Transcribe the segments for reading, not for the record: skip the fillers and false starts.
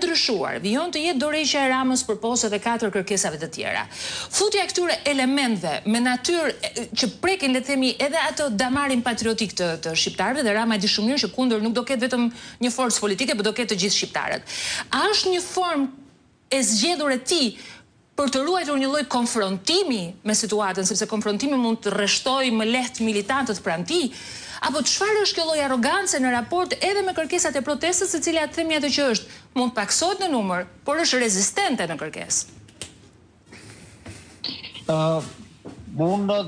ndryshuar, vijon të jetë dorëheqja e Ramës përposë edhe 4 kërkesave të tjera. Futja e këtyre elementeve me natyrë që prekin, le të themi, edhe ato damarin patriotik të shqiptarëve, dhe Rama e di shumë mirë që kundër nuk do ketë vetëm një forcë politike, por do ketë të gjithë shqiptarët. A është një formë e zgjedhur e tij për të ruajtur një lloj konfrontimi me situatën, sepse konfrontimi mund të rreshtojë më lehtë militantët pranë tij, apo çfarë është kjo lloj arrogance në raport edhe me kërkesat e protestës, e cila themi atë që është, mund paksohet në numër, por është rezistente në kërkesë? Unë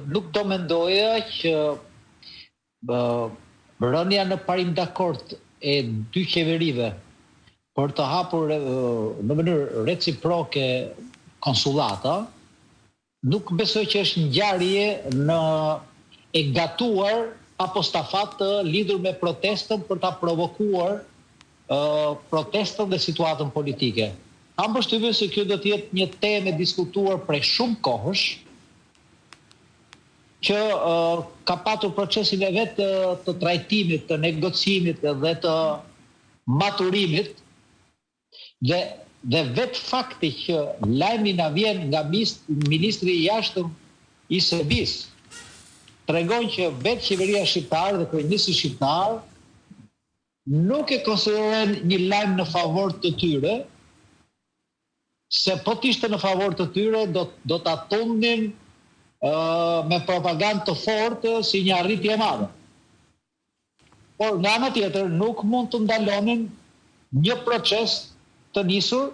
nuk do mendoja që rënia në parim dakord e dy qeverive për të hapur në mënyrë reciproke konsulata, nuk besoj që është ngjarje e gatuar apo stafat lidhur me protestën për ta provokuar protestën dhe situatën politike. Kam përshtypjen se kjo do të jetë një temë e diskutuar prej shumë kohësh, që ka patur procesin e vet të trajtimit, të negocimit dhe të maturimit, dhe vetë fakti që lajmi na vjen nga ministri i jashtëm i Serbisë tregon që vetë qeveria shqiptare dhe kryeministri shqiptar nuk e konsiderojnë një lajm në favor të tyre, se po të ishte në favor të tyre do ta tundnin me propagandë të fortë si një arritje e madhe. Por nga ana tjetër nuk mund të ndalonin një proces të nisur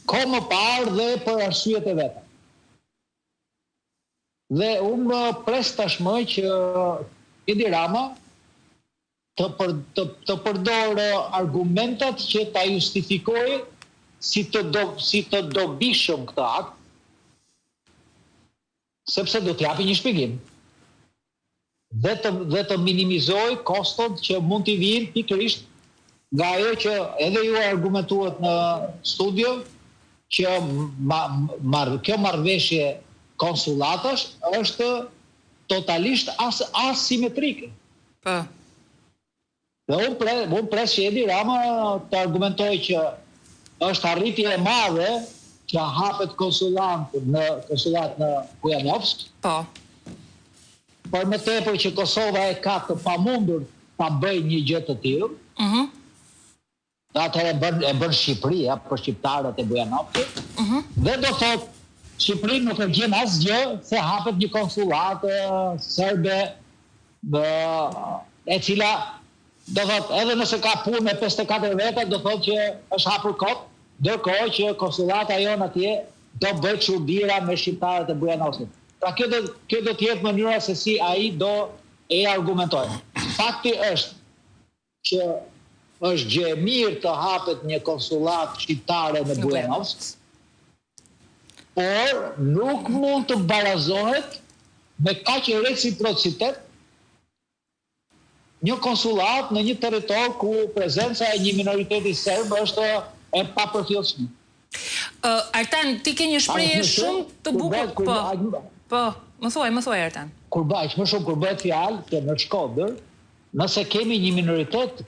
kohë më parë dhe për arsyet e veta. Dhe unë pres tashmë që Edi Rama të përdor argumentat që ta justifikojë si të dobishëm këtë akt, sepse do t'japi një shpjegim dhe të minimizoj kostot që mund t'i vinë pikërisht nga ajo që edhe ju argumentuat në studio, që kjo marrëveshje konsulatash është totalisht asimetrike. Dhe unë pres që Edi Rama të argumentoj që është arritje e madhe që hapet konsulat në Bujanovsk, por më tepër që Kosova e ka të pamundur ta bëjë një gjë të tillë. Dhe atëherë e bën Shqipëria për shqiptarët e Bujanovskit. Dhe do thotë Shqipëria nuk e gjen asgjë se hapet një konsullat serbe e cila do thotë edhe nëse ka punë me 54 veta, do thotë që është hapur kot, ndërkohë që konsullata jonë atje do bëj çuditëra me shqiptarët e Bujanovskit. Pra kjo do të jetë mënyra se si ai do e argumentojë. Fakti është që është gjë e mirë të hapet një konsullat shqiptare në Bujanovsk, por nuk mund të barazohet me kaq reciprocitet një konsullat në një territor ku prezenca e një minoriteti serb është e papërfillshme. Artan, ti ke një shprehje shumë të bukur. Po, më thuaj Artan. Kur bëhet fjalë që në Shkodër, nëse kemi një minoritet të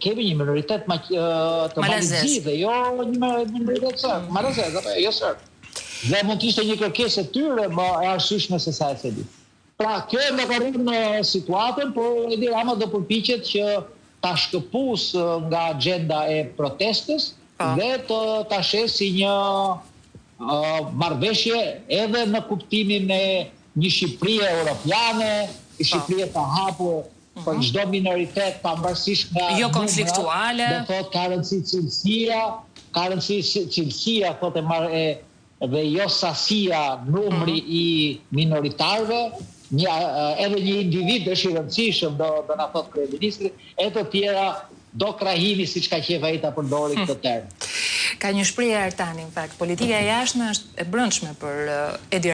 Malizit dhe jo një minoritet serb, malazez apo jo serb. Dhe mund të ishte një kërkesë e tyre më e arsyeshme se sa e Serbit. Pra kjo do të rrinë në situatën, por Edi Rama do përpiqet që ta shkëpus nga agenda e protestës dhe ta shes si një marrëveshje edhe në kuptimin e një Shqipërie europiane, një Shqipërie të hapur për çdo minoritet pavarësisht nga jo konfliktuale. Do thotë ka rëndësi cilësia thotë dhe jo sasia numri i minoritarëve, edhe një individ është i rëndësishëm do na thotë kryeministri, e të tjera do krahini siç ka qef ai ta përdori këtë term. Ka një shprehje Artani, në fakt, politika e jashtme është e brendshme për Edi